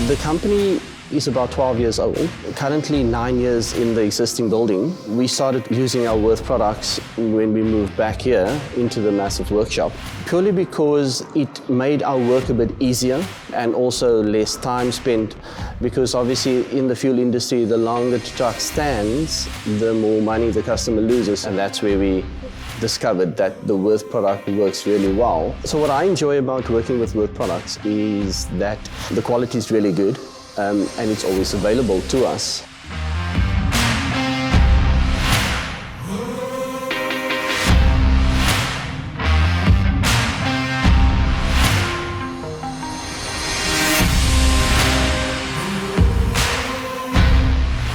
The company is about 12 years old, currently 9 years in the existing building. We started using our Worth products when we moved back here into the massive workshop, purely because it made our work a bit easier and also less time spent, because obviously in the fuel industry, the longer the truck stands, the more money the customer loses, and that's where we discovered that the Worth product works really well. So what I enjoy about working with Worth products is that the quality is really good, and it's always available to us.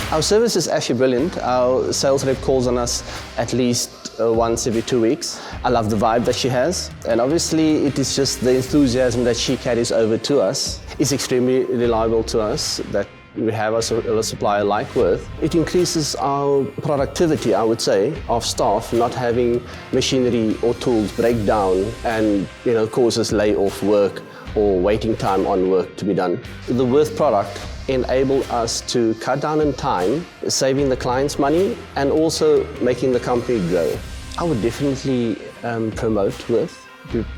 Our service is actually brilliant. Our sales rep calls on us at least once every 2 weeks. I love the vibe that she has, and obviously it is just the enthusiasm that she carries over to us. It's extremely reliable to us that we have a supplier like Worth. It increases our productivity, I would say, of staff not having machinery or tools break down and causes layoff work or waiting time on work to be done. The Worth product enable us to cut down on time, saving the clients money and also making the company grow. I would definitely promote Worth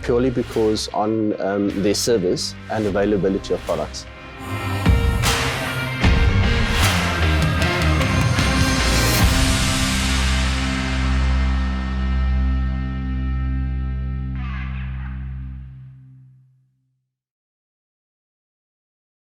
purely because on their service and availability of products.